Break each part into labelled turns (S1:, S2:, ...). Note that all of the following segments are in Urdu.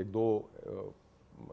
S1: 1-2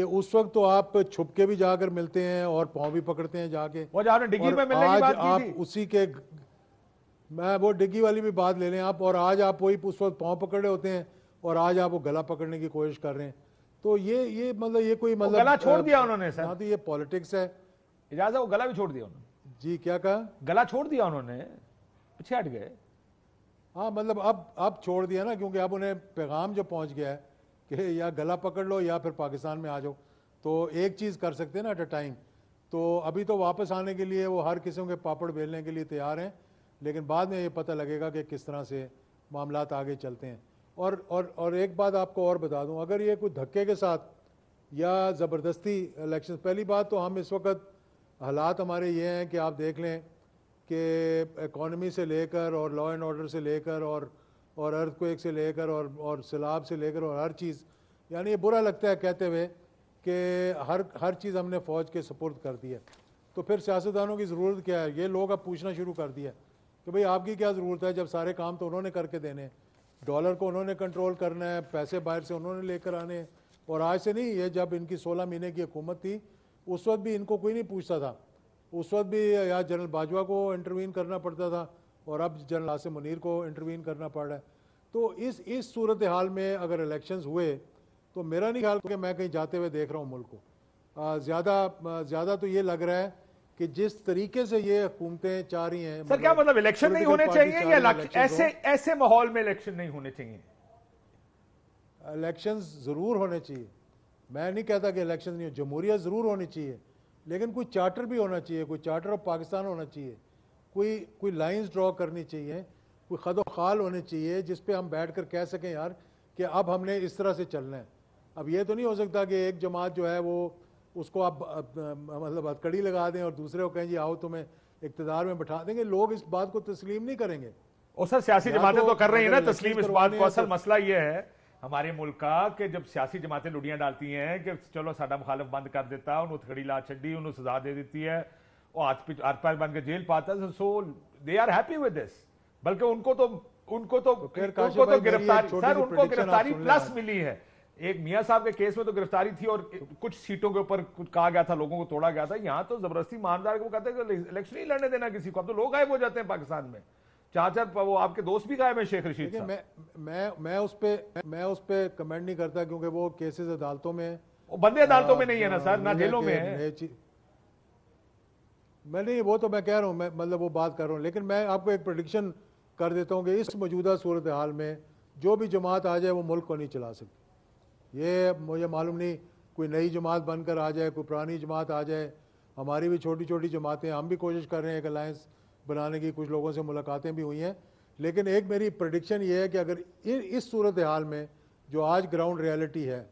S2: کہ اس وقت تو آپ چھپ کے بھی جا کر ملتے ہیں اور پاؤں بھی پکڑتے ہیں جا کے.
S3: وہ جو آپ نے ڈگی میں ملنے کی
S2: آج
S3: بات کی
S2: آپ
S3: تھی
S2: اسی کے, میں وہ ڈگی والی بھی بات لے لیں آپ, اور آج آپ وہی اس وقت پاؤں پکڑے ہوتے ہیں اور آج آپ وہ گلا پکڑنے کی کوشش کر رہے ہیں. تو یہ مطلب یہ کوئی مطلب
S3: گلا چھوڑ دیا انہوں نے سر,
S2: نہ تو یہ پالیٹکس ہے.
S3: اجازت ہے, وہ گلا بھی چھوڑ دیا انہوں نے.
S2: جی کیا کہا؟
S3: گلا چھوڑ دیا انہوں نے, پیچھے ہٹ گئے.
S2: ہاں مطلب اب چھوڑ دیا نا, کیونکہ اب انہیں پیغام جو پہنچ گیا ہے کہ یا گلا پکڑ لو یا پھر پاکستان میں آ جاؤ. تو ایک چیز کر سکتے ہیں نا ایٹ اے ٹائم. تو ابھی تو واپس آنے کے لیے وہ ہر قسم کے پاپڑ بیلنے کے لیے تیار ہیں, لیکن بعد میں یہ پتہ لگے گا کہ کس طرح سے معاملات آگے چلتے ہیں. اور ایک بات آپ کو اور بتا دوں, اگر یہ کوئی دھکے کے ساتھ یا زبردستی الیکشن, پہلی بات تو ہم اس وقت حالات ہمارے یہ ہیں کہ آپ دیکھ لیں کہ اکانومی سے لے کر اور لا اینڈ آرڈر سے لے کر اور ارتھ کویک سے لے کر اور سیلاب سے لے کر اور ہر چیز, یعنی یہ برا لگتا ہے کہتے ہوئے کہ ہر چیز ہم نے فوج کے سپرد کر دی ہے. تو پھر سیاستدانوں کی ضرورت کیا ہے؟ یہ لوگ اب پوچھنا شروع کر دیا کہ بھئی آپ کی کیا ضرورت ہے, جب سارے کام تو انہوں نے کر کے دینے, ڈالر کو انہوں نے کنٹرول کرنا ہے, پیسے باہر سے انہوں نے لے کر آنے. اور آج سے نہیں, یہ جب ان کی 16 مہینے کی حکومت تھی اس وقت بھی ان کو کوئی نہیں پوچھتا تھا. اس وقت بھی یا جنرل باجوہ کو انٹروین کرنا پڑتا تھا اور اب جنرل عاصم منیر کو انٹروین کرنا پڑ رہا ہے. تو اس صورتحال میں اگر الیکشنز ہوئے تو میرا نہیں خیال کہ میں کہیں جاتے ہوئے دیکھ رہا ہوں ملک کو. زیادہ تو یہ لگ رہا ہے کہ جس طریقے سے یہ حکومتیں چاہ رہی ہیں.
S3: سر کیا مطلب الیکشن نہیں ہونے چاہیے یا ایسے ماحول میں الیکشن نہیں ہونے چاہیے؟
S2: الیکشنز ضرور ہونے چاہیے, میں نہیں کہتا کہ الیکشن نہیں ہو, جمہوریت ضرور ہونی چاہیے, لیکن کوئی چارٹر بھی ہونا چاہیے, کوئی چارٹر آف پاکستان ہونا چاہیے, کوئی لائنز ڈرا کرنی چاہیے, کوئی خد و خال ہونے چاہیے جس پہ ہم بیٹھ کر کہہ سکیں یار کہ اب ہم نے اس طرح سے چلنا ہے. اب یہ تو نہیں ہو سکتا کہ ایک جماعت جو ہے وہ اس کو اب مطلب ہتکڑی لگا دیں اور دوسرے کو کہیں جی آؤ تمہیں اقتدار میں بٹھا دیں گے. لوگ اس بات کو تسلیم نہیں کریں گے.
S3: اور سر سیاسی جماعتیں تو کر رہی ہیں نا تسلیم اس بات کو. اصل مسئلہ یہ ہے ہمارے ملک کا کہ جب سیاسی جماعتیں لڑیاں ڈالتی ہیں کہ چلو ساڈا مخالف بند کر دیتا ہے, انہوں تھڑی لا چھڈی, انہوں سزا دے دیتی ہے, وہ ہاتھ پیر بند کے جیل پاتا ہے, so they are happy with this. بلکہ ان کو تو گرفتاری, سر ان کو گرفتاری پلس ملی ہے. ایک میاں صاحب کے کیس میں تو گرفتاری تھی اور کچھ سیٹوں کے اوپر کچھ کہا گیا تھا, لوگوں کو توڑا گیا تھا. یہاں تو زبردستی ماندار کو کہتے ہیں کہ الیکشن نہیں لڑنے دینا کسی کو. اب تو لوگ غائب ہو جاتے ہیں پاکستان میں, 4 وہ آپ کے دوست بھی غائب ہیں شیخ رشید صاحب.
S2: میں اس پہ کمنٹ نہیں کرتا کیونکہ وہ کیسز عدالتوں میں,
S3: وہ بندے عدالتوں میں نہیں ہے نا سر, نہ جیلوں میں ہے.
S2: میں نہیں, وہ تو میں کہہ رہا ہوں, میں مطلب وہ بات کر رہا ہوں, لیکن میں آپ کو ایک پریڈکشن کر دیتا ہوں کہ اس موجودہ صورتحال میں جو بھی جماعت آ جائے وہ ملک کو نہیں چلا سکتی. یہ مجھے معلوم نہیں کوئی نئی جماعت بن کر آ جائے, کوئی پرانی جماعت آ جائے. ہماری بھی چھوٹی چھوٹی جماعتیں, ہم بھی کوشش کر رہے ہیں ایک الائنس بنانے کی, کچھ لوگوں سے ملاقاتیں بھی ہوئی ہیں. لیکن ایک میری پریڈکشن یہ ہے کہ اگر اس صورتحال میں جو آج گراؤنڈ ریالٹی ہے,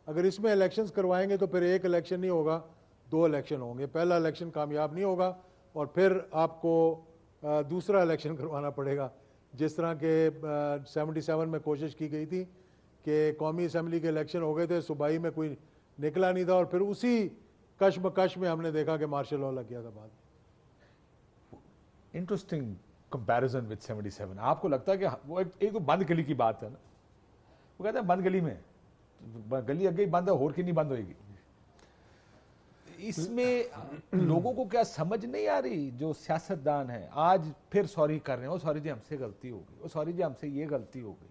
S2: اگر اس میں الیکشنز کروائیں گے تو پھر ایک الیکشن نہیں ہوگا, 2 الیکشن ہوں گے. پہلا الیکشن کامیاب نہیں ہوگا اور پھر آپ کو دوسرا الیکشن کروانا پڑے گا, جس طرح کہ 77 میں کوشش کی گئی تھی کہ قومی اسمبلی کے الیکشن ہو گئے تھے, صوبائی میں کوئی نکلا نہیں تھا اور پھر اسی کشمکش میں ہم نے دیکھا کہ مارشل لا لگ گیا تھا بعد.
S3: Interesting comparison with 77. آپ کو لگتا ہے کہ وہ ایک تو بند گلی کی بات ہے نا, وہ کہتے ہیں بند گلی میں گلی اگے ہی بند ہے, اور کی نہیں بند ہوئے گی. اس میں لوگوں کو کیا سمجھ نہیں آ رہی, جو سیاستدان ہیں آج پھر سوری کر رہے ہیں, وہ سوری جی ہم سے غلطی ہو گئی, وہ سوری جی ہم سے یہ غلطی ہو گئی.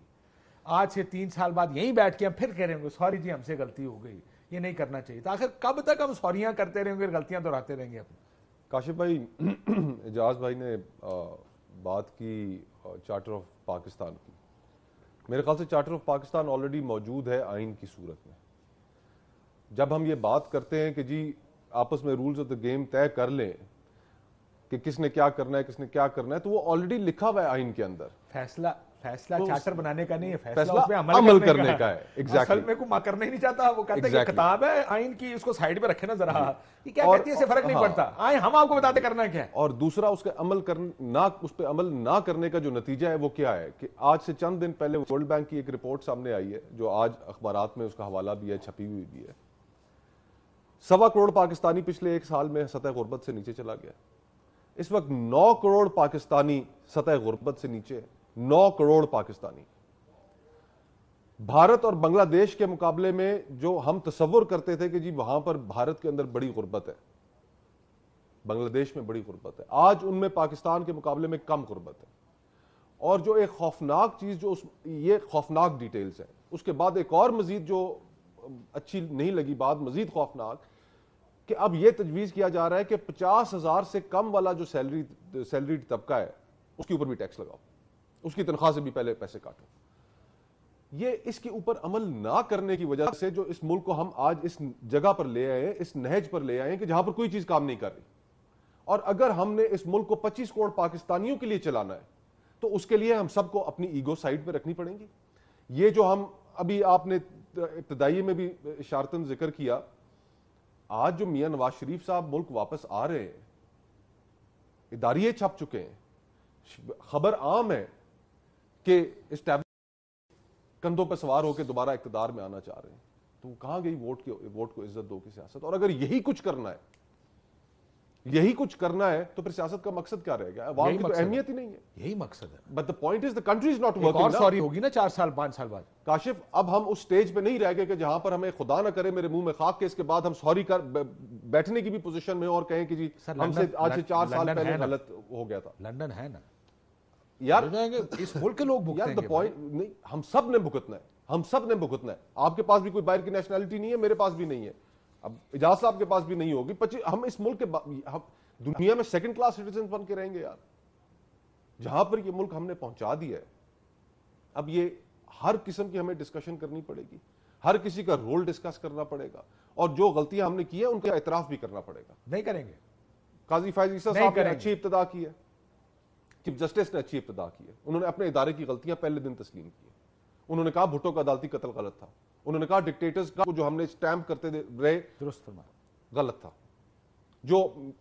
S3: آج سے 3 سال بعد یہیں بیٹھ کے ہم پھر کہہ رہے ہیں سوری جی ہم سے غلطی ہو گئی, یہ نہیں کرنا چاہیے تھا. آخر کب تک ہم سوریاں کرتے رہیں گے, غلطیاں دہراتے رہیں گے اپنی؟
S1: کاشف بھائی, اجاز بھائی نے بات کی چارٹر آف پاکستان کی. میرے خیال سے چارٹر آف پاکستان آلریڈی موجود ہے آئین کی صورت میں. جب ہم یہ بات کرتے ہیں کہ جی آپس میں رولز آف دا گیم طے کر لیں کہ کس نے کیا کرنا ہے, کس نے کیا کرنا ہے, تو وہ آلریڈی لکھا ہوا ہے آئین کے اندر.
S3: فیصلہ چارٹر بنانے کا نہیں ہے, فیصلہ اس پہ
S1: عمل کرنے کا ہے.
S3: اصل میں کوئی کرنا ہی نہیں چاہتا, وہ کہتے ہیں کہ کتاب ہے آئین کی, اس کو سائیڈ پہ رکھے نا ذرا, یہ کیا کہتی ہے اس سے فرق نہیں پڑتا, آئے ہم آپ کو بتاتے کرنا کیا ہے.
S1: اور دوسرا اس پہ عمل نہ کرنے کا جو نتیجہ ہے وہ کیا ہے کہ آج سے چند دن پہلے ورلڈ بینک کی ایک رپورٹ سامنے آئی ہے جو آج اخبارات میں اس کا حوالہ بھی ہے, چھپی ہوئی بھی ہے. 1.25 کروڑ پاکستانی پچھلے 1 سال میں سطح غربت سے نیچے چلا گیا. اس وقت 9 کروڑ پاکستانی سطح غربت سے نیچے ہے. 9 کروڑ پاکستانی. بھارت اور بنگلہ دیش کے مقابلے میں جو ہم تصور کرتے تھے کہ جی وہاں پر بھارت کے اندر بڑی غربت ہے، بنگلہ دیش میں بڑی غربت ہے، آج ان میں پاکستان کے مقابلے میں کم غربت ہے. اور جو ایک خوفناک چیز، جو یہ خوفناک ڈیٹیلز ہیں، اس کے بعد ایک اور مزید جو اچھی نہیں لگی بات، مزید خوفناک، کہ اب یہ تجویز کیا جا رہا ہے کہ 50,000 سے کم والا جو سیلری طبقہ ہے اس کے اوپر بھی ٹیکس لگاؤ، اس کی تنخواہ سے بھی پہلے پیسے کاٹو. یہ اس کے اوپر عمل نہ کرنے کی وجہ سے جو اس ملک کو ہم آج اس جگہ پر لے آئے ہیں، اس نہج پر لے آئے ہیں کہ جہاں پر کوئی چیز کام نہیں کر رہی. اور اگر ہم نے اس ملک کو 25 کروڑ پاکستانیوں کے لیے چلانا ہے تو اس کے لیے ہم سب کو اپنی ایگو سائڈ پہ رکھنی پڑیں گی. یہ جو ہم ابھی آپ نے ابتدائی میں بھی اشارتاً ذکر کیا، آج جو میاں نواز شریف صاحب ملک واپس آ رہے ہیں، اداریے چھپ چکے ہیں، خبر عام ہے کہ کندھوں پہ سوار ہو کے دوبارہ اقتدار میں آنا چاہ رہے ہیں. تو کہاں گئی ووٹ کو عزت دو کی سیاست؟ اور اگر یہی کچھ کرنا ہے، یہی کچھ کرنا ہے تو پھر سیاست کا مقصد کیا رہے گا؟ عوام کی تو اہمیت ہی نہیں ہے.
S3: یہی مقصد ہے.
S1: But the point is the country is not
S3: ایک اور
S1: ورکنگ.
S3: سوری ہوگی نا 4 سال 5 سال بعد.
S1: کاشف، اب ہم اس سٹیج پہ نہیں رہ گئے کہ جہاں پر ہمیں خدا نہ کرے میرے منہ میں خاک کے اس کے بعد ہم سوری کر بیٹھنے کی بھی پوزیشن میں اور کہیں کہ جی ہم سے آج سے 4 سال پہلے غلط ہو گیا تھا.
S3: لندن ہے نا
S1: یار،
S3: اس ملک کے لوگ بھگتیں
S1: یار
S3: گے.
S1: دا پوائنٹ نہیں، ہم سب نے بھگتنا ہے، ہم سب نے بھگتنا ہے. آپ کے پاس بھی کوئی باہر کی نیشنلٹی نہیں ہے، میرے پاس بھی نہیں ہے، اب اجاز صاحب کے پاس بھی نہیں ہوگی. ہم اس ملک کے دنیا میں سیکنڈ کلاس سٹیزن بن کے رہیں گے یار. جہاں پر یہ ملک ہم نے پہنچا دیا ہے، اب یہ ہر قسم کی ہمیں ڈسکشن کرنی پڑے گی، ہر کسی کا رول ڈسکس کرنا پڑے گا، اور جو غلطیاں ہم نے کی ہیں ان کا اعتراف بھی کرنا پڑے گا.
S3: نہیں کریں گے.
S1: قاضی فائز عیسیٰ صاحب نے اچھی ابتدا کی ہے، چیف جسٹس نے اچھی ابتدا کی ہے. انہوں نے اپنے ادارے کی غلطیاں پہلے دن تسلیم کی. انہوں نے کہا بھٹو کا عدالتی قتل غلط تھا. انہوں نے کہا ڈکٹیٹرز کا جو ہم نے اسٹیمپ کرتے رہے
S3: درست فرمایا،
S1: غلط تھا. جو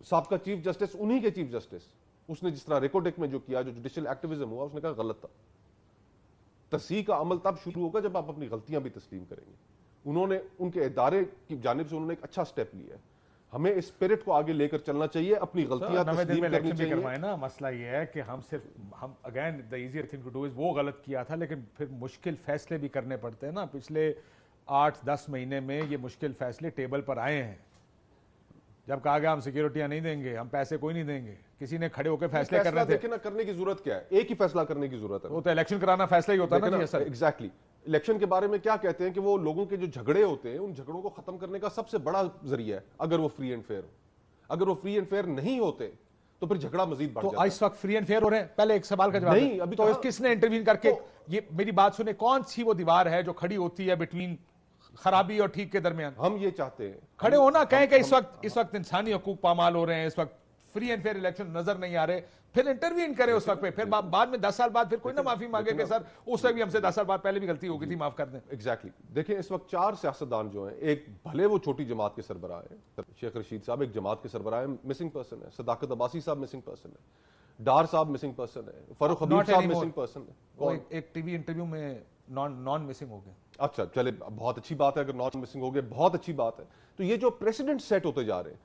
S1: سابقہ چیف جسٹس، انہی کے چیف جسٹس، اس نے جس طرح ریکوڈک میں جو کیا، جو جوڈیشل ایکٹیویزم ہوا، اس نے کہا غلط تھا. تصحیح کا عمل تب شروع ہوگا جب آپ اپنی غلطیاں بھی تسلیم کریں گے. انہوں نے ان کے ادارے کی جانب سے انہوں نے ایک اچھا سٹیپ لیا ہے. ہمیں اس اسپرٹ کو آگے لے کر چلنا چاہیے، اپنی غلطیاں تسلیم کرنی چاہیے.
S3: نا مسئلہ یہ ہے کہ ہم again the easier thing to do is وہ غلط کیا تھا، لیکن پھر مشکل فیصلے بھی کرنے پڑتے ہیں نا. پچھلے 8-10 مہینے میں یہ مشکل فیصلے ٹیبل پر آئے ہیں. جب کہا گیا ہم سیکیورٹیاں نہیں دیں گے، ہم پیسے کوئی نہیں دیں گے، کسی نے کھڑے ہو کے فیصلے کرنے تھے.
S1: دیکھیں نا، کرنے کی ضرورت کیا ہے؟ ایک ہی فیصلہ کرنے کی ضرورت ہے.
S3: وہ تو الیکشن کرانا فیصلہ ہی ہوتا ہے نا.
S1: ایگزیکٹلی. الیکشن کے بارے میں کیا کہتے ہیں کہ وہ لوگوں کے جو جھگڑے ہوتے ہیں، ان جھگڑوں کو ختم کرنے کا سب سے بڑا ذریعہ ہے اگر وہ فری اینڈ فیئر ہو. اگر وہ فری اینڈ فیئر نہیں ہوتے تو پھر جھگڑا مزید بڑھ جاتا ہے.
S3: اس وقت فری اینڈ فیئر ہو رہے ہیں. پہلے ایک سوال کا جواب
S1: نہیں، ابھی
S3: تو کس نے انٹروین کر کے یہ میری بات سنیں، کون سی وہ دیوار ہے جو کھڑی ہوتی ہے بٹوین خرابی اور ٹھیک کے درمیان؟
S1: ہم یہ چاہتے ہیں
S3: کھڑے ہونا، کہیں کہ اس وقت انسانی حقوق پامال ہو رہے ہیں، اس وقت فری اینڈ فیئر الیکشن نظر نہیں آ رہے، پھر انٹروین کرے اس وقت پہ. پھر بعد میں 10 سال بعد پھر کوئی نہ معافی مانگے کہ سر اس سے بھی ہم سے 10 سال بعد پہلے بھی غلطی ہو گئی تھی، معاف کر دیں.
S1: ایگزیکٹلی. دیکھیں اس وقت 4 سیاستدان جو ہیں، ایک بھلے وہ چھوٹی جماعت کے سربراہ ہیں، شیخ رشید صاحب ایک جماعت کے سربراہ ہیں، مسنگ پرسن ہے. صداقت عباسی صاحب مسنگ پرسن ہے. ڈار صاحب مسنگ پرسن ہے. فاروق حبیب صاحب مسنگ پرسن ہے.
S3: ایک ٹی وی انٹرویو میں نان مسنگ ہو گئے.
S1: اچھا چلے، بہت اچھی بات ہے اگر نان مسنگ ہو گئے، بہت اچھی بات ہے. تو یہ جو پریسیڈنٹ سیٹ ہوتے جا رہے ہیں،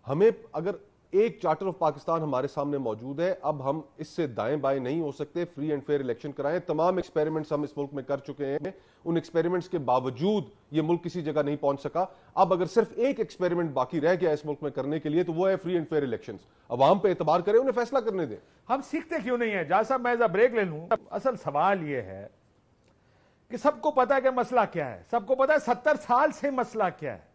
S1: ہمیں اگر ایک چارٹر آف پاکستان ہمارے سامنے موجود ہے، اب ہم اس سے دائیں بائیں نہیں ہو سکتے. فری اینڈ فیئر الیکشن کرائیں. تمام ایکسپیریمنٹس ہم اس ملک میں کر چکے ہیں، ان ایکسپیریمنٹس کے باوجود یہ ملک کسی جگہ نہیں پہنچ سکا. اب اگر صرف ایک ایکسپیریمنٹ باقی رہ گیا اس ملک میں کرنے کے لیے تو وہ ہے فری اینڈ فیئر الیکشنز. عوام پہ اعتبار کریں، انہیں فیصلہ کرنے دیں.
S3: ہم سیکھتے کیوں نہیں ہیں؟ جہاں صاحب میں بریک لے لوں. اصل سوال یہ ہے کہ سب کو پتا ہے کہ مسئلہ کیا ہے، سب کو پتا ہے 70 سال سے مسئلہ کیا ہے.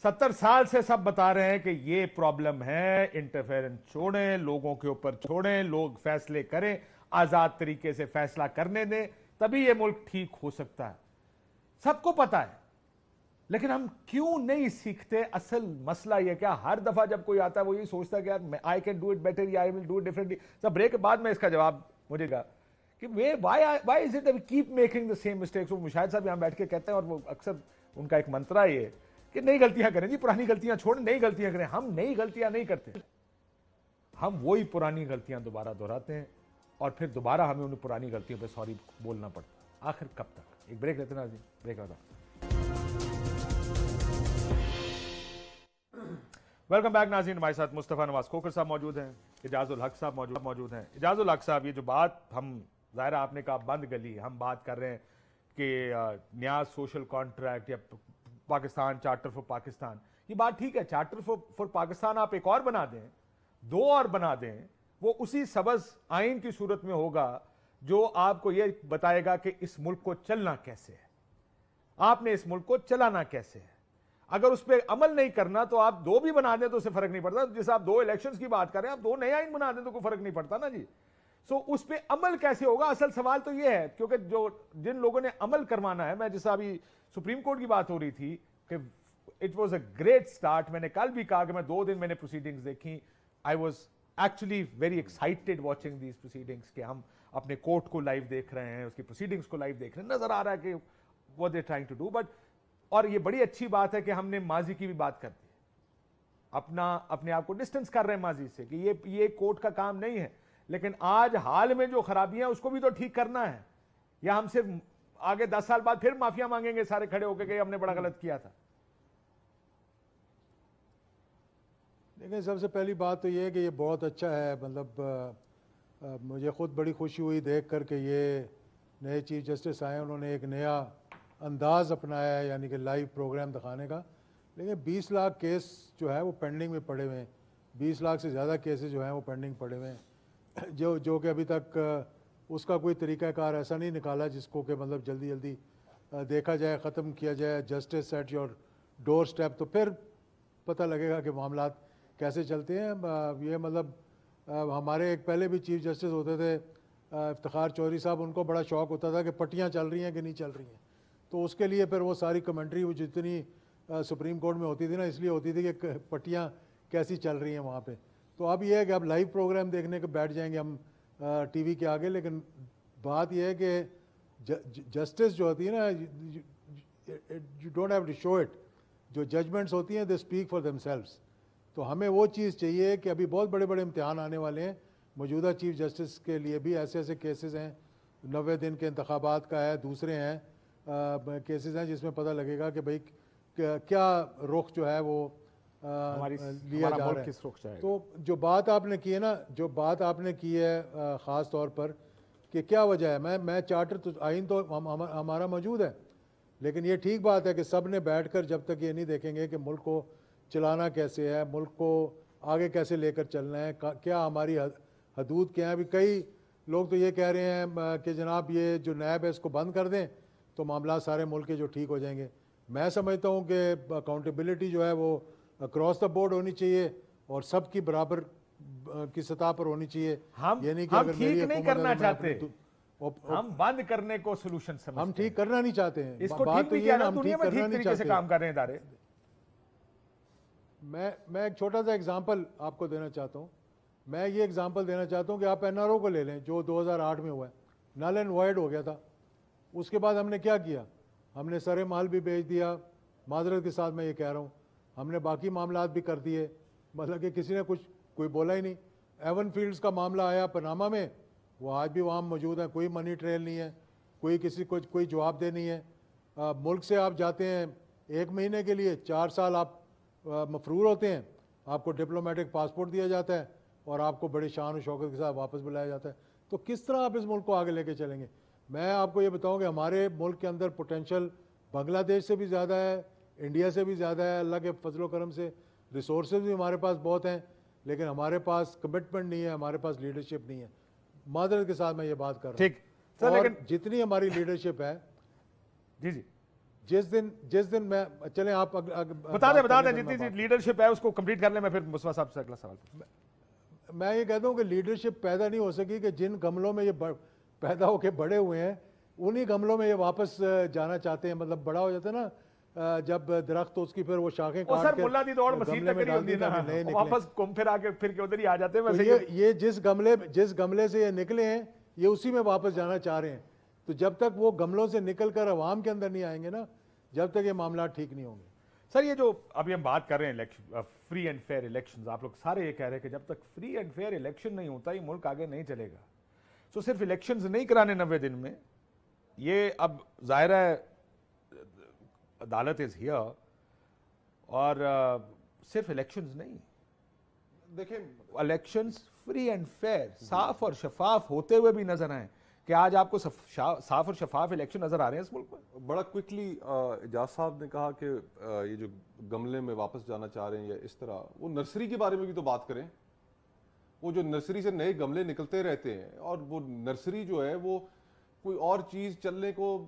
S3: 70 سال سے سب بتا رہے ہیں کہ یہ پرابلم ہے. انٹرفیرنس چھوڑیں، لوگوں کے اوپر چھوڑیں، لوگ فیصلے کریں، آزاد طریقے سے فیصلہ کرنے دیں، تبھی یہ ملک ٹھیک ہو سکتا ہے. سب کو پتا ہے، لیکن ہم کیوں نہیں سیکھتے؟ اصل مسئلہ یہ کیا، ہر دفعہ جب کوئی آتا ہے وہ یہ سوچتا ہے کہ یار I can do it better یا I will do it differently. سب بریک کے بعد میں اس کا جواب مجھے گا کہ why is it we keep making the same mistakes. وہ مشاہد صاحب یہاں بیٹھ کے کہتے ہیں، اور وہ اکثر ان کا ایک منترا یہ ہے کہ نئی غلطیاں کریں جی، پرانی غلطیاں چھوڑیں، نئی غلطیاں کریں. ہم نئی غلطیاں نہیں کرتے، ہم وہی پرانی غلطیاں دوبارہ دہراتے ہیں، اور پھر دوبارہ ہمیں ان پرانی غلطیوں پہ سوری بولنا پڑتا ہے. آخر کب تک؟ ایک بریک لیتے نا جی، بریک آتا. ویلکم بیک ناظرین. ہمارے ساتھ مصطفیٰ نواز کھوکھر صاحب موجود ہیں، اعجاز الحق صاحب موجود ہیں. اعجاز الحق صاحب، یہ جو بات ہم ظاہر آپ نے کہا بند گلی، ہم بات کر رہے ہیں کہ نیا سوشل کانٹریکٹ یا پاکستان چارٹر فار پاکستان، یہ بات ٹھیک ہے، چارٹر فار پاکستان آپ ایک اور بنا دیں، 2 اور بنا دیں، وہ اسی سبز آئین کی صورت میں ہوگا جو آپ کو یہ بتائے گا کہ اس ملک کو چلنا کیسے ہے، آپ نے اس ملک کو چلانا کیسے ہے۔ اگر اس پہ عمل نہیں کرنا تو آپ 2 بھی بنا دیں تو اسے فرق نہیں پڑتا، جیسے آپ 2 الیکشنز کی بات کر رہے ہیں، آپ 2 نئے آئین بنا دیں تو کوئی فرق نہیں پڑتا نا جی۔ سو اس پہ عمل کیسے ہوگا، اصل سوال تو یہ ہے، کیونکہ جن لوگوں نے عمل کروانا ہے، میں جیسا ابھی سپریم کورٹ کی بات ہو رہی تھی کہ it was a great start, میں نے کل بھی کہا کہ میں 2 دن میں نے پروسیڈنگز دیکھی، I was actually very excited watching these proceedings, کہ ہم اپنے کورٹ کو لائیو دیکھ رہے ہیں، اس کی پروسیڈنگز کو لائیو دیکھ رہے ہیں، نظر آ رہا ہے کہ what they're trying to do. But اور یہ بڑی اچھی بات ہے کہ ہم نے ماضی کی بھی بات کر دی، اپنے آپ کو ڈسٹنس کر رہے ہیں ماضی سے، کہ یہ کورٹ کا کام نہیں ہے، لیکن آج حال میں جو خرابیاں اس کو بھی تو ٹھیک کرنا ہے، یا ہم صرف آگے 10 سال بعد پھر معافیا مانگیں گے سارے کھڑے ہو کے کہ ہم نے بڑا غلط کیا تھا؟
S2: دیکھیں، سب سے پہلی بات تو یہ ہے کہ یہ بہت اچھا ہے، مطلب مجھے خود بڑی خوشی ہوئی دیکھ کر کہ یہ نئے چیف جسٹس آئے، انہوں نے ایک نیا انداز اپنایا ہے، یعنی کہ لائیو پروگرام دکھانے کا۔ لیکن 20 لاکھ کیس جو ہے وہ پینڈنگ میں پڑے ہوئے ہیں، 20 لاکھ سے زیادہ کیسز جو ہیں وہ پینڈنگ پڑے ہوئے ہیں، جو کہ ابھی تک اس کا کوئی طریقہ کار ایسا نہیں نکالا جس کو کہ مطلب جلدی جلدی دیکھا جائے، ختم کیا جائے، justice at your door step, تو پھر پتہ لگے گا کہ معاملات کیسے چلتے ہیں۔ یہ مطلب ہمارے ایک پہلے بھی چیف جسٹس ہوتے تھے افتخار چودھری صاحب، ان کو بڑا شوق ہوتا تھا کہ پٹیاں چل رہی ہیں کہ نہیں چل رہی ہیں، تو اس کے لیے پھر وہ ساری کمنٹری وہ جتنی سپریم کورٹ میں ہوتی تھی نا، اس لیے ہوتی تھی کہ پٹیاں کیسی چل رہی ہیں وہاں پہ۔ تو اب یہ ہے کہ اب لائیو پروگرام دیکھنے کے بیٹھ جائیں گے ہم ٹی وی کے آگے، لیکن بات یہ ہے کہ جسٹس جو ہوتی ہے نا، you don't have to show it, جو ججمنٹس ہوتی ہیں they speak for themselves. تو ہمیں وہ چیز چاہیے کہ ابھی بہت بڑے بڑے امتحان آنے والے ہیں موجودہ چیف جسٹس کے لیے بھی، ایسے کیسز ہیں، 90 دن کے انتخابات کا ہے، دوسرے ہیں کیسز ہیں جس میں پتہ لگے گا کہ بھئی کیا رخ جو ہے وہ لیا جا رہا ہے۔ تو جو بات آپ نے کی ہے نا، جو بات آپ نے کی ہے خاص طور پر کہ کیا وجہ ہے، میں چارٹر تو آئین تو ہمارا موجود ہے، لیکن یہ ٹھیک بات ہے کہ سب نے بیٹھ کر جب تک یہ نہیں دیکھیں گے کہ ملک کو چلانا کیسے ہے، ملک کو آگے کیسے لے کر چلنا ہے، کیا ہماری حدود کیا ہیں۔ ابھی کئی لوگ تو یہ کہہ رہے ہیں کہ جناب یہ جو نیب ہے اس کو بند کر دیں تو معاملات سارے ملک کے جو ٹھیک ہو جائیں گے۔ میں سمجھتا ہوں کہ اکاؤنٹیبلٹی جو ہے وہ اکراس دا بورڈ ہونی چاہیے اور سب کی برابر کی سطح پر ہونی چاہیے۔
S3: ہم ٹھیک نہیں کرنا چاہتے، ہم بند کرنے کو سولوشن سمجھتے ہیں،
S2: ہم ٹھیک کرنا نہیں چاہتے ہیں۔
S3: اس کو ٹھیک بھی کیا نا، دنیا میں ٹھیک طریقے سے کام کر رہے ہیں ادارے۔
S2: میں ایک چھوٹا سا اگزامپل آپ کو دینا چاہتا ہوں، میں یہ اگزامپل دینا چاہتا ہوں کہ آپ این آر او کو لے لیں جو 2008 میں ہوا ہے، نل اینڈ وائڈ ہو گیا تھا۔ اس کے بعد ہم نے کیا کیا، ہم نے سر مال بھی بیچ دیا، معذرت کے ساتھ میں یہ کہہ رہا ہوں، ہم نے باقی معاملات بھی کر دیے، مطلب کہ کسی نے کوئی بولا ہی نہیں۔ ایون فیلڈز کا معاملہ آیا پناما میں، وہ آج بھی وہاں موجود ہیں، کوئی منی ٹریل نہیں ہے، کوئی کسی کو کوئی جواب دہ نہیں ہے۔ ملک سے آپ جاتے ہیں 1 مہینے کے لیے، 4 سال آپ مفرور ہوتے ہیں، آپ کو ڈپلومیٹک پاسپورٹ دیا جاتا ہے اور آپ کو بڑی شان و شوکت کے ساتھ واپس بلایا جاتا ہے۔ تو کس طرح آپ اس ملک کو آگے لے کے چلیں گے؟ میں آپ کو یہ بتاؤں کہ ہمارے ملک کے اندر پوٹینشل بنگلہ دیش سے بھی زیادہ ہے، انڈیا سے بھی زیادہ ہے، اللہ کے فضل و کرم سے ریسورسز بھی ہمارے پاس بہت ہیں، لیکن ہمارے پاس کمٹمنٹ نہیں ہے، ہمارے پاس لیڈرشپ نہیں ہے۔ معذرت کے ساتھ میں یہ بات کر رہا ہوں، اور جتنی ہماری لیڈرشپ ہے،
S3: جی
S2: جس دن میں چلیں آپ
S3: بتا دیں جتنی لیڈرشپ ہے اس کو کمپلیٹ کر لیں، میں پھر مصطفیٰ صاحب سے اگلا سوال پوچھوں۔
S2: میں یہ کہتا ہوں کہ لیڈرشپ پیدا نہیں ہو سکی کہ جن گملوں میں یہ پیدا ہو کے بڑے ہوئے ہیں انہی گملوں میں یہ واپس جانا چاہتے ہیں۔ مطلب بڑا ہو جاتا ہے نا جب درخت، تو اس کی پھر وہ شاخیں کاٹ کے
S3: ملا دی دوڑ مسیح تک نہیں ہوتی نا، واپس گھوم پھر آ کے پھر ادھر ہی آ جاتے ہیں۔
S2: یہ جس گملے سے یہ نکلے ہیں یہ اسی میں واپس جانا چاہ رہے ہیں، تو جب تک وہ گملوں سے نکل کر عوام کے اندر نہیں آئیں گے نا، جب تک یہ معاملات ٹھیک نہیں ہوں گے۔
S3: سر یہ جو ابھی ہم بات کر رہے ہیں فری اینڈ فیئر الیکشنز، آپ لوگ سارے یہ کہہ رہے ہیں کہ جب تک فری اینڈ فیئر الیکشن نہیں ہوتا یہ ملک آگے نہیں چلے گا۔ سو صرف الیکشنز نہیں کرانے 90 دن میں، یہ اب ظاہر ہے عدالت از ہیئر، اور صرف الیکشنز نہیں، دیکھیں الیکشنز فری اینڈ فیئر، صاف اور شفاف ہوتے ہوئے بھی نظر آئیں، کہ آج آپ کو صاف اور شفاف الیکشن نظر آ رہے ہیں اس ملک میں؟
S1: بڑا کوئکلی اعجاز صاحب نے کہا کہ یہ جو گملے میں واپس جانا چاہ رہے ہیں یا اس طرح، وہ نرسری کے بارے میں بھی تو بات کریں. وہ جو نرسری سے نئے گملے نکلتے رہتے ہیں، اور وہ نرسری جو ہے وہ کوئی اور چیز چلنے کو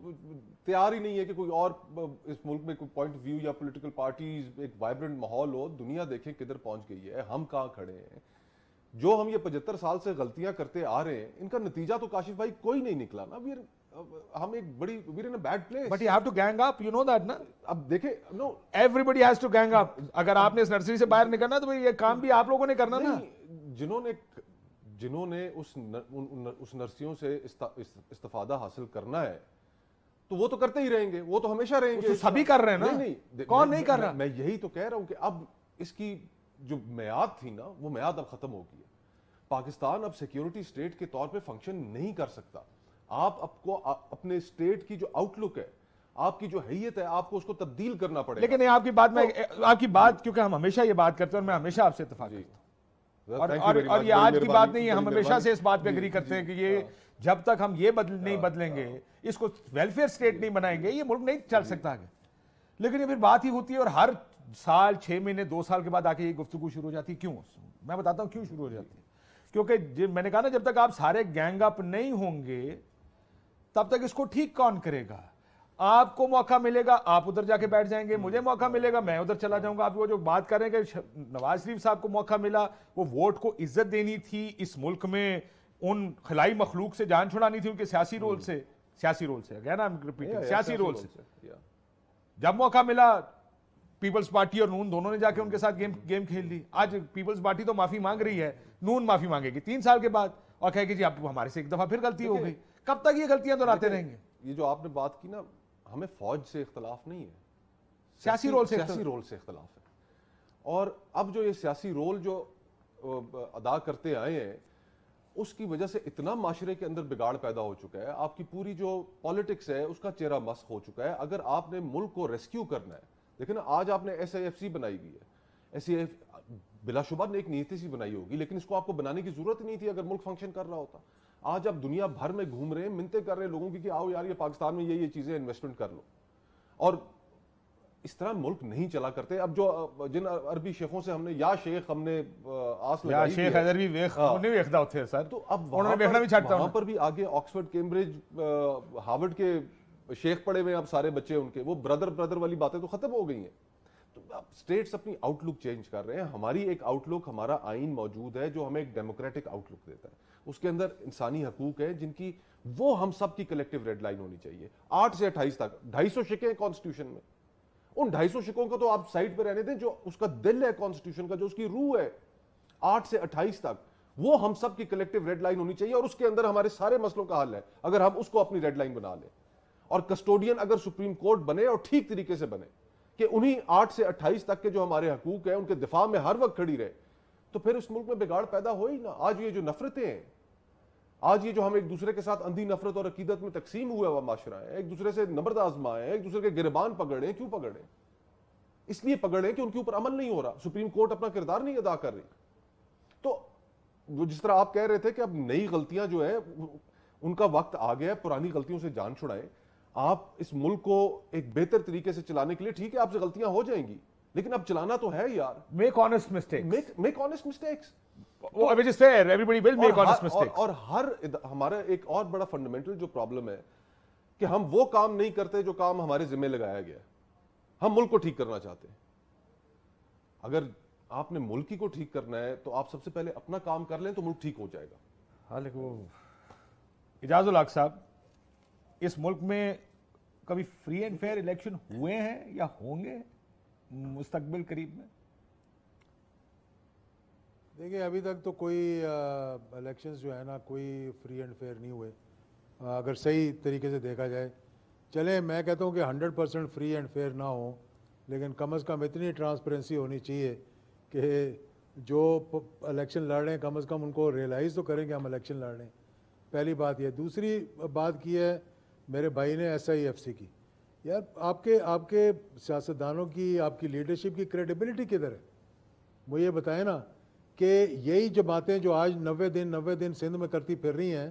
S1: تیار ہی نہیں ہے کہ کوئی اور اس ملک میں کوئی پوائنٹ آف ویو یا پولیٹیکل پارٹیز، ایک وائبرنٹ ماحول ہو. دنیا دیکھیں کدھر پہنچ گئی ہے، ہم کہاں کھڑے ہیں. جو ہم یہ 75 سال سے غلطیاں کرتے آ رہے ہیں، ان کا نتیجہ تو کاشف بھائی کوئی نہیں نکلا نا. ہم ایک بڑی were in a bad place.
S3: But you have to gang up, you know that نا.
S1: اب دیکھیں، now
S3: every has to gang up. اگر آپ نے اس نرسری سے باہر نکلنا تو یہ کام بھی آپ لوگوں نے کرنا نا.
S1: جنہوں نے اس نرسریوں سے استفادہ حاصل کرنا ہے تو وہ تو کرتے ہی رہیں گے، وہ تو ہمیشہ رہیں گے.
S3: سبھی کر رہے ہیں نا.
S1: نہیں،
S3: کون نہیں کر رہا؟
S1: میں یہی تو کہہ رہا ہوں کہ اب اس کی جو میعاد تھی نا، وہ میعاد اب ختم ہو گئی ہے. پاکستان اب سیکیورٹی اسٹیٹ کے طور پہ فنکشن نہیں کر سکتا. آپ کو اپنے اسٹیٹ کی جو آؤٹ لک ہے، آپ کی جو حیت ہے، آپ کو اس کو تبدیل کرنا پڑے گا.
S3: لیکن آپ کی بات کیونکہ ہم ہمیشہ یہ بات کرتے ہیں اور میں ہمیشہ آپ سے اتفاق کرتا ہوں، اور یہ آج کی بات نہیں ہے. ہم ہمیشہ سے اس بات پہ اگری کرتے ہیں کہ یہ جب تک ہم یہ نہیں بدلیں گے، اس کو ویلفیئر اسٹیٹ نہیں بنائیں گے، یہ ملک نہیں چل سکتا آگے. لیکن یہ پھر بات ہی ہوتی ہے اور ہر سال 6 مہینے 2 سال کے بعد آ کے یہ گفتگو شروع ہو جاتی ہے. کیوں؟ میں بتاتا ہوں کیوں شروع ہو جاتی ہے. کیونکہ میں نے کہا نا، جب تک آپ سارے گینگ اپ نہیں ہوں گے تب تک اس کو ٹھیک کون کرے گا؟ آپ کو موقع ملے گا، آپ ادھر جا کے بیٹھ جائیں گے. مجھے موقع ملے گا، میں ادھر چلا جاؤں گا. آپ وہ جو بات کر رہے ہیں کہ نواز شریف صاحب کو موقع ملا، وہ ووٹ کو عزت دینی تھی. اس ملک میں ان خلائی مخلوق سے جان چھڑانی تھی، ان کے سیاسی رول سے سیاسی رول سے. جب موقع ملا، پیپلز پارٹی اور نون دونوں نے جا کے ان کے ساتھ گیم کھیل لی. آج پیپلز پارٹی تو معافی مانگ رہی ہے، نون معافی مانگے گی 3 سال کے بعد اور کہے گی جی اب ہمارے سے ایک دفعہ پھر غلطی ہو گئی. کب تک یہ غلطیاں دہراتے رہیں گے؟
S1: یہ جو آپ نے بات کی نا، ہمیں فوج سے اختلاف نہیں ہے،
S3: سیاسی رول سے
S1: اختلاف ہے. اور اب جو یہ سیاسی رول جو ادا کرتے آئے ہیں، اس کی وجہ سے اتنا معاشرے کے اندر بگاڑ پیدا ہو چکا ہے. آپ کی پوری جو پالیٹکس ہے اس کا چہرہ مسخ ہو چکا ہے. اگر آپ نے ملک کو ریسکیو کرنا ہے، دیکھیں نا، آج آپ نے ایس آئی ایف سی بنائی ہوئی ہے. ایس آئی ایف بلا شبہ نے ایک نیتی سی بنائی ہوگی، لیکن اس کو آپ کو بنانے کی ضرورت نہیں تھی اگر ملک فنکشن کر رہا ہوتا. آج آپ دنیا بھر میں گھوم رہے ہیں، منتیں کر رہے ہیں لوگوں کی کہ آؤ یار یہ پاکستان میں یہ چیزیں انویسٹمنٹ کر لو. اور اس طرح ملک نہیں چلا کرتے. اب جو جن عربی شیخوں سے ہم نے یا شیخ ہم نے آس لگائی
S3: شیخ حیدر بھی ویکھدا ہوتے ہیں سر،
S1: تو اب
S3: وہاں
S1: پر بھی آگے آکسفورڈ، کیمبرج، ہارورڈ کے شیخ پڑے ہوئے. اب سارے بچے ان کے وہ برادر والی باتیں تو ختم ہو گئی ہیں. تو اب اسٹیٹس اپنی آؤٹ لک چینج کر رہے ہیں. ہماری ایک آؤٹ لک، ہمارا آئین موجود ہے جو ہمیں ایک ڈیموکریٹک آؤٹ لک دیتا ہے. اس کے اندر انسانی حقوق ہیں جن کی وہ ہم سب کی کلیکٹیو ریڈ لائن ہونی چاہیے. 8 سے 28 تک 250 شکیں کانسٹیٹیوشن میں. ان 250 شکوں کو تو آپ سائڈ پہ رہنے دیں. جو اس کا دل ہے کانسٹیٹیوشن کا، جو اس کی روح ہے، 8 سے 28 تک وہ ہم سب کی کلیکٹیو ریڈ لائن ہونی چاہیے. اور اس کے اندر ہمارے سارے مسئلوں کا حل ہے اگر ہم اس کو اپنی ریڈ لائن بنا لیں. اور کسٹوڈین اگر سپریم کورٹ بنے اور ٹھیک طریقے سے بنے کہ انہی 8 سے 28 تک کے جو ہمارے حقوق ہیں ان کے دفاع میں ہر وقت کھڑی رہے، تو پھر اس ملک میں بگاڑ پیدا ہو ہی نا. آج یہ جو نفرتیں ہیں، آج یہ جو ہم ایک دوسرے کے ساتھ اندھی نفرت اور عقیدت میں تقسیم ہوا ہوا معاشرہ ہے، ایک دوسرے سے نبرد آزمائے ہیں، ایک دوسرے کے گربان پکڑے. کیوں پکڑے؟ اس لیے پکڑے کہ ان کے اوپر عمل نہیں ہو رہا، سپریم کورٹ اپنا کردار نہیں ادا کر رہی. تو جس طرح آپ کہہ رہے تھے کہ اب نئی غلطیاں جو ہے ان کا وقت آ گیا ہے، پرانی غلطیوں سے جان چھڑائیں. آپ اس ملک کو ایک بہتر طریقے سے چلانے کے لیے، ٹھیک ہے آپ سے غلطیاں ہو جائیں گی لیکن اب چلانا تو ہے یار.
S3: Make honest mistakes.
S1: اور ہمارا ایک اور بڑا فنڈامنٹل جو پرابلم ہے کہ ہم وہ کام نہیں کرتے جو کام ہمارے ذمہ لگایا گیا. ہم ملک کو ٹھیک کرنا چاہتے ہیں. اگر آپ نے ملک کو ٹھیک کرنا ہے تو آپ سب سے پہلے اپنا کام کر لیں تو ملک ٹھیک ہو جائے گا.
S3: ہاں لیکن اعجاز الحق صاحب، اس ملک میں کبھی فری اینڈ فیئر الیکشن ہوئے ہیں یا ہوں گے مستقبل قریب میں؟
S2: دیکھیں ابھی تک تو کوئی الیکشنز جو ہے نا کوئی فری اینڈ فیئر نہیں ہوئے اگر صحیح طریقے سے دیکھا جائے. چلیں میں کہتا ہوں کہ 100% فری اینڈ فیئر نہ ہوں، لیکن کم از کم اتنی ٹرانسپیرنسی ہونی چاہیے کہ جو الیکشن لڑ رہے ہیں کم از کم ان کو ریئلائز تو کریں کہ ہم الیکشن لڑ رہے ہیں. پہلی بات یہ. دوسری بات کی ہے میرے بھائی نے ایس آئی ایف سی کی. یار آپ کے سیاستدانوں کی، آپ کی لیڈرشپ کی کریڈیبلٹی کدھر ہے؟ وہ یہ بتائیں نا کہ یہی جماعتیں جو آج 90 دن سندھ میں کرتی پھر رہی ہیں،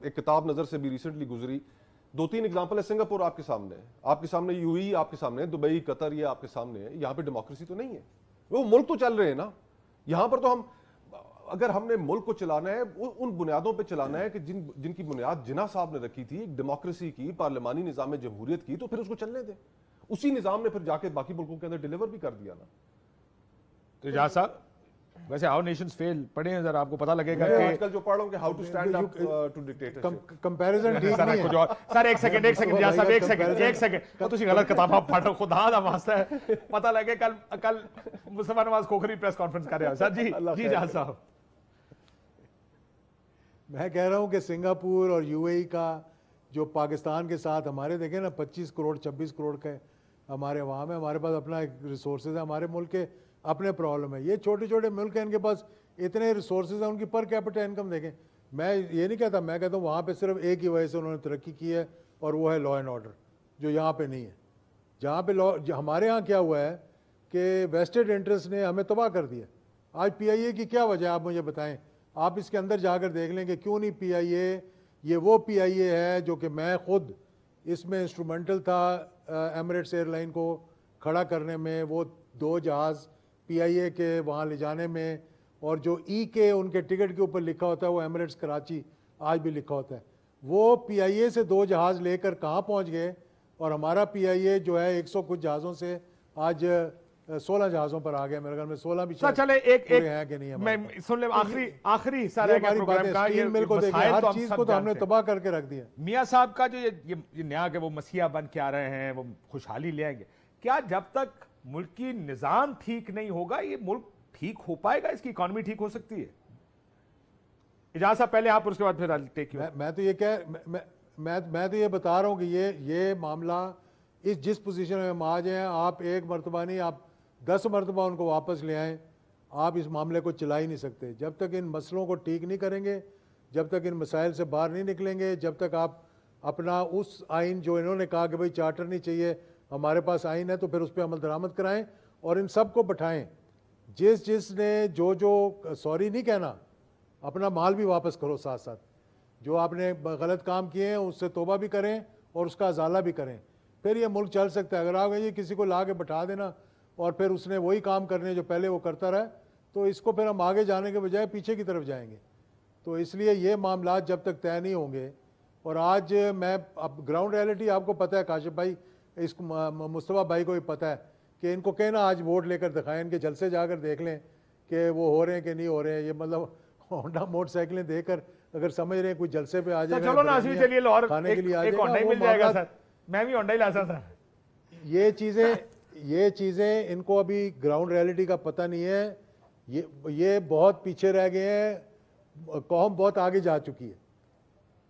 S1: ایک کتاب نظر سے بھی ریسنٹلی گزری, 2-3 ایگزامپل ہے. سنگاپور آپ کے سامنے ہے, آپ کے سامنے یو ای آپ کے سامنے ہے, دبئی, قطر, یہ آپ کے سامنے ہے. یہاں پہ ڈیموکریسی تو نہیں ہے, وہ ملک تو چل رہے ہیں نا. یہاں پر تو اگر ہم نے ملک کو چلانا ہے ان بنیادوں پہ چلانا ہے کہ جن کی بنیاد جناح صاحب نے رکھی تھی, ڈیموکریسی کی, پارلیمانی نظام جمہوریت کی, تو پھر اس کو چلنے دیں. اسی نظام نے پھر جا کے باقی ملکوں کے اندر ڈیلیور بھی کر دیا نا.
S3: تو اجاز صاحب ویسے ہاؤ نیشنز فیل پڑھے ہیں ذرا, آپ کو پتہ لگے گا
S1: میں
S3: کہ
S1: آج کل جو پڑھ رہا ہوں کہ how to stand up to dictatorship.
S2: Comparison ਠੀਕ
S3: سر
S2: ਨਹੀਂ
S3: کچھ
S2: ਹੈ.
S3: اور سر ایک سیکنڈ اجاز صاحب ایک سیکنڈ وہ تسی غلط کتاباں پڑھ رہے ہو, خدا دا واسطہ ہے, پتہ لگے کل مصطفیٰ نواز کھوکھری پریس کانفرنس کر رہے ہو. سر جی اجاز صاحب
S2: میں کہہ رہا ہوں کہ سنگاپور اور یو اے ای کا جو پاکستان کے ساتھ ہمارے دیکھیں نا 25 کروڑ 26 کروڑ کا ہمارے عوام ہے, ہمارے پاس اپنا ایک ریسورسز ہے, ہمارے ملک کے اپنے پرابلم ہے. یہ چھوٹے چھوٹے ملک ہیں, ان کے پاس اتنے ریسورسز ہیں, ان کی پر کیپٹل انکم دیکھیں. میں یہ نہیں کہتا, میں کہتا ہوں وہاں پہ صرف ایک ہی وجہ سے انہوں نے ترقی کی ہے, اور وہ ہے لا اینڈ آرڈر, جو یہاں پہ نہیں ہے. جہاں پہ ہمارے ہاں کیا ہوا ہے کہ ویسٹڈ انٹرسٹ نے ہمیں تباہ کر دیا. آج پی آئی اے کی کیا وجہ ہے, آپ مجھے بتائیں. آپ اس کے اندر جا کر دیکھ لیں کہ کیوں نہیں پی آئی اے, یہ وہ پی آئی اے ہے جو کہ میں خود اس میں انسٹرومنٹل تھا ایمریٹس ایئر لائن کو کھڑا کرنے میں, وہ 2 جہاز پی آئی اے کے وہاں لے جانے میں, اور جو ای کے ان کے ٹکٹ کے اوپر لکھا ہوتا ہے وہ ایمریٹس کراچی آج بھی لکھا ہوتا ہے. وہ پی آئی اے سے 2 جہاز لے کر کہاں پہنچ گئے, اور ہمارا پی آئی اے جو ہے 100 کچھ جہازوں سے آج 16 جہازوں پر آ گیا. میرے خیال میں 16 بھی
S3: چلے ایک
S2: ہیں کہ نہیں.
S3: میں سن لیں آخری حصہ رہ گیا پروگرام کا,
S2: یہ مل کو دیکھیں, ہر چیز کو تو ہم نے تباہ کر کے رکھ دیا.
S3: میاں صاحب کا جو یہ نیا کہ وہ مسیحا بن کے آ رہے ہیں, وہ خوشحالی لے آئیں گے, کیا جب تک ملکی نظام ٹھیک نہیں ہوگا یہ ملک ٹھیک ہو پائے گا, اس کی اکانومی ٹھیک ہو سکتی ہے؟ اجاز صاحب پہلے آپ, اور اس کے بعد پھر ٹیک یو.
S2: میں تو یہ بتا رہا ہوں کہ یہ معاملہ جس پوزیشن میں ہم آج ہیں, آپ ایک مرتبہ نہیں, آپ 10 مرتبہ ان کو واپس لے آئیں, آپ اس معاملے کو چلا ہی نہیں سکتے. جب تک ان مسئلوں کو ٹھیک نہیں کریں گے, جب تک ان مسائل سے باہر نہیں نکلیں گے, جب تک آپ اپنا اس آئین جو انہوں نے کہا کہ بھئی چارٹر نہیں چاہیے, ہمارے پاس آئین ہے, تو پھر اس پہ عمل درآمد کرائیں اور ان سب کو بٹھائیں. جس نے جو سوری نہیں کہنا, اپنا مال بھی واپس کرو ساتھ ساتھ. جو آپ نے غلط کام کیے ہیں اس سے توبہ بھی کریں اور اس کا ازالہ بھی کریں, پھر یہ ملک چل سکتا ہے. اگر آپ یہ کسی کو لا کے بٹھا دینا اور پھر اس نے وہی کام کرنے جو پہلے وہ کرتا رہا, تو اس کو پھر ہم آگے جانے کے بجائے پیچھے کی طرف جائیں گے. تو اس لیے یہ معاملات جب تک طے نہیں ہوں گے, اور آج میں اب گراؤنڈ ریئلٹی آپ کو پتہ ہے کاشف بھائی, اس کو مصطفیٰ بھائی کو بھی پتہ ہے کہ ان کو کہنا آج ووٹ لے کر دکھائیں, ان کے جلسے جا کر دیکھ لیں کہ وہ ہو رہے ہیں کہ نہیں ہو رہے ہیں. یہ مطلب ہونڈا موٹر سائیکلیں دے کر اگر سمجھ رہے ہیں کوئی جلسے پہ آ جائے
S3: چلو نا اسی چلیے لاہور
S2: کھانے کے لیے آ
S3: ایک ہونڈا ہی مل جائے گا سر, میں بھی ہونڈا ہی لاتا تھا.
S2: یہ چیزیں ان کو ابھی گراؤنڈ ریئلٹی کا پتہ نہیں ہے. یہ بہت پیچھے رہ گئے ہیں, قوم بہت آگے جا چکی ہے.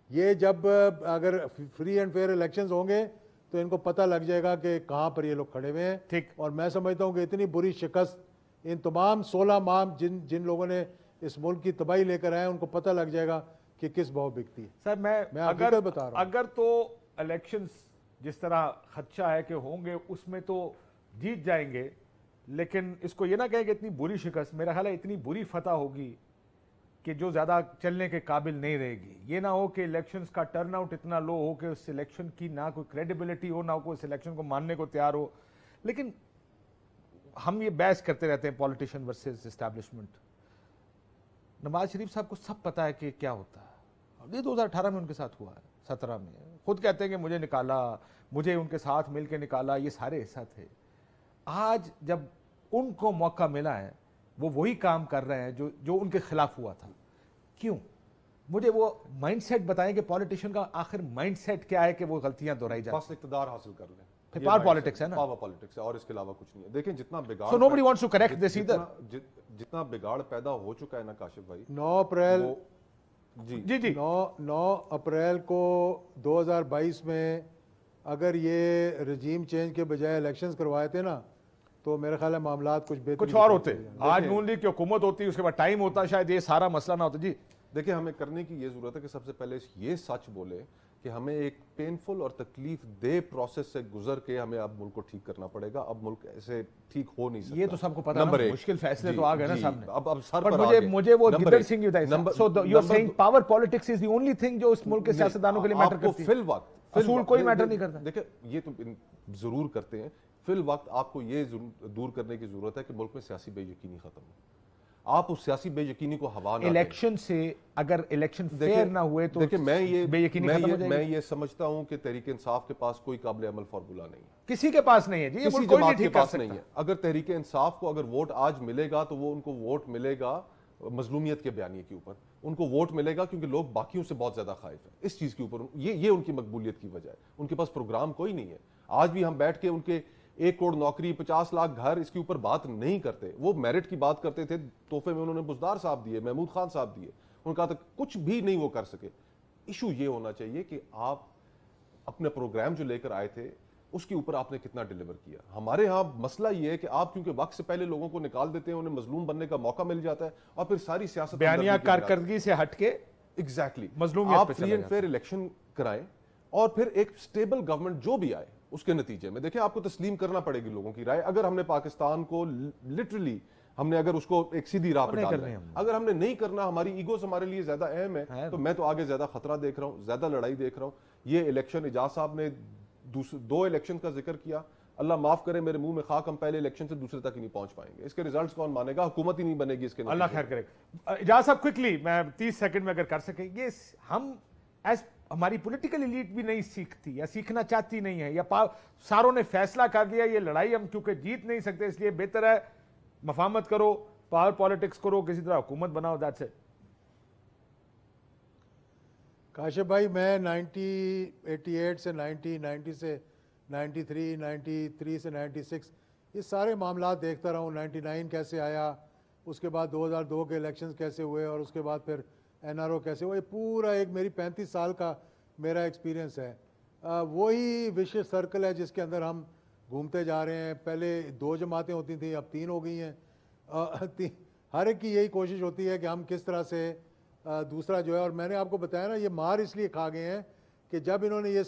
S2: یہ جب اگر فری اینڈ فیئر الیکشنز ہوں گے تو ان کو پتہ لگ جائے گا کہ کہاں پر یہ لوگ کھڑے ہوئے ہیں.
S3: ٹھیک.
S2: اور میں سمجھتا ہوں کہ اتنی بری شکست ان تمام 16 ماہ جن لوگوں نے اس ملک کی تباہی لے کر آئے, ان کو پتہ لگ جائے گا کہ کس بہو بکتی ہے.
S3: سر میں
S2: حقیقت بتا رہا ہوں.
S3: اگر تو الیکشنز جس طرح خدشہ ہے کہ ہوں گے اس میں تو جیت جائیں گے, لیکن اس کو یہ نہ کہیں کہ اتنی بری شکست, میرا خیال ہے اتنی بری فتح ہوگی کہ جو زیادہ چلنے کے قابل نہیں رہے گی. یہ نہ ہو کہ الیکشنز کا ٹرن آؤٹ اتنا لو ہو کہ اس الیکشن کی نہ کوئی کریڈیبلٹی ہو, نہ کوئی اس الیکشن کو ماننے کو تیار ہو. لیکن ہم یہ بحث کرتے رہتے ہیں politician versus establishment. Nawaz Sharif صاحب کو سب پتہ ہے کہ کیا ہوتا ہے. یہ 2018 میں ان کے ساتھ ہوا ہے, 17 میں خود کہتے ہیں کہ مجھے نکالا, مجھے ان کے ساتھ مل کے نکالا, یہ سارے حصہ تھے. آج جب ان کو موقع ملا ہے وہ وہی کام کر رہے ہیں جو ان کے خلاف ہوا تھا. کیوں؟ مجھے وہ مائنڈ سیٹ بتائیں کہ پولیٹیشین کا آخر مائنڈ سیٹ کیا ہے کہ وہ غلطیاں دہرائی جاتی ہیں.
S1: بس اقتدار حاصل کر لیں,
S3: پھر پاور پالیٹکس ہے نا,
S1: پاور پالیٹکس ہے اور اس کے علاوہ کچھ نہیں ہے. دیکھیں جتنا بگاڑ,
S3: so nobody wants to correct this either.
S1: جتنا بگاڑ پیدا ہو چکا ہے نا کاشف بھائی,
S2: 9 اپریل
S3: جی
S2: 9 اپریل کو 2022 میں اگر یہ رجیم چینج کے بجائے الیکشنز کروائے تھے نا, تو میرے خیال ہے معاملات کچھ
S3: اور ہوتے. آج نون لیگ کی حکومت ہوتی, اس کے بعد ٹائم ہوتا, شاید یہ سارا مسئلہ نہ ہوتا. جی
S1: دیکھیں ہمیں کرنے کی یہ ضرورت ہے کہ سب سے پہلے یہ سچ بولے کہ ہمیں ایک پینفل اور تکلیف دہ پروسیس سے گزر کے ہمیں اب ملک کو ٹھیک کرنا پڑے گا. اب ملک ایسے ٹھیک ہو نہیں سکتا.
S3: یہ تو سب کو پتا ہے, مشکل فیصلے تو آ گئے نا سامنے.
S1: اب سر
S3: پر
S1: پر آ گئے.
S3: مجھے وہ گدر سنگھ ہی بتائیے. So you are seeing power politics is the only thing جو اس ملک کے سیاستدانوں کے لیے میٹر کرتی ہے.
S1: فی الوقت
S3: اصول کوئی میٹر نہیں کرتا.
S1: دیکھیں یہ تو ضرور کرتے ہیں. فی الوقت آپ کو یہ دور کرنے کی ضرورت ہے کہ ملک میں سیاسی بے یقینی ختم ہو. آپ اس سیاسی بے یقینی کو ہوا نہ دیں.
S3: الیکشن سے اگر الیکشن فیئر نہ ہوئے تو
S1: دیکھیں میں
S3: یہ
S1: سمجھتا ہوں کہ تحریک انصاف کے پاس کوئی قابل عمل فارمولا نہیں ہے.
S3: کسی کے پاس نہیں ہے جی,
S1: کسی جماعت کے پاس نہیں ہے. اگر تحریک انصاف کو اگر ووٹ آج ملے گا تو وہ ان کو ووٹ ملے گا مظلومیت کے بیانیے کے اوپر. ان کو ووٹ ملے گا کیونکہ لوگ باقیوں سے بہت زیادہ خائف ہیں اس چیز کے اوپر. یہ ان کی مقبولیت کی وجہ ہے. ان کے پاس پروگرام کوئی نہیں ہے. آج بھی ہم بیٹھ کے ان کے 1 کروڑ نوکری 50 لاکھ گھر اس کے اوپر بات نہیں کرتے. وہ میرٹ کی بات کرتے تھے, تحفے میں انہوں نے بزدار صاحب دیے, محمود خان صاحب دیے. ان کا کچھ بھی نہیں وہ کر سکے. ایشو یہ ہونا چاہیے کہ آپ اپنے پروگرام جو لے کر آئے تھے اس کے اوپر آپ نے کتنا ڈیلیور کیا. ہمارے ہاں مسئلہ یہ ہے کہ آپ کیونکہ وقت سے پہلے لوگوں کو نکال دیتے ہیں, انہیں مظلوم بننے کا موقع مل جاتا ہے اور پھر ساری سیاست
S3: بیانیہ کارکردگی سے ہٹ کے
S1: ایگزیکٹلی
S3: مظلومیت
S1: آپ فری اینڈ فیئر الیکشن کرائیں اور پھر ایک سٹیبل گورنمنٹ جو بھی آئے اس کے نتیجے میں دیکھیں آپ کو تسلیم کرنا پڑے گی لوگوں کی رائے. اگر ہم نے پاکستان کو لٹرلی ہم نے اگر اس کو ایک سیدھی راہ پر ڈالنا ہے, اگر ہم نے نہیں کرنا, ہماری ایگوز ہمارے لیے زیادہ اہم ہے, تو میں تو آگے زیادہ خطرہ دیکھ رہا ہوں, زیادہ لڑائی دیکھ رہا ہوں. یہ الیکشن اعجاز صاحب نے 2 الیکشن کا ذکر کیا. اللہ معاف کرے میرے منہ میں خاک, ہم پہلے الیکشن سے دوسرے تک ہی نہیں پہنچ پائیں گے. اس کے ریزلٹس کون مانے گا؟ حکومت ہی نہیں بنے گی اس کے.
S3: اللہ خیر کرے. اعجاز صاحب کوئکلی میں 30 سیکنڈ میں اگر کر سکیں, یہ ہم ایز ہماری پولیٹیکل ایلیٹ بھی نہیں سیکھتی یا سیکھنا چاہتی نہیں ہے, یا ساروں نے فیصلہ کر لیا یہ لڑائی ہم کیونکہ جیت نہیں سکتے اس لیے بہتر ہے مفاہمت کرو, پاور پالیٹکس کرو, کسی طرح حکومت بناؤ, دیٹس اٹ.
S2: کاشف بھائی میں 1988 سے 90 سے 93 93 سے 96 یہ سارے معاملات دیکھتا رہا ہوں. 99 کیسے آیا, اس کے بعد 2002 کے الیکشنز کیسے ہوئے, اور اس کے بعد پھر NRO کیسے ہوئے. یہ پورا ایک میری 35 سال کا میرا ایکسپیرینس ہے. وہی وشیس سرکل ہے جس کے اندر ہم گھومتے جا رہے ہیں. پہلے 2 جماعتیں ہوتی تھیں, اب 3 ہو گئی ہیں. ہر ایک کی یہی کوشش ہوتی ہے کہ ہم کس طرح سے دوسرا جو ہے, اور میں نے آپ کو بتایا نا یہ مار اس لیے کھا گئے ہیں کہ جب انہوں نے یہ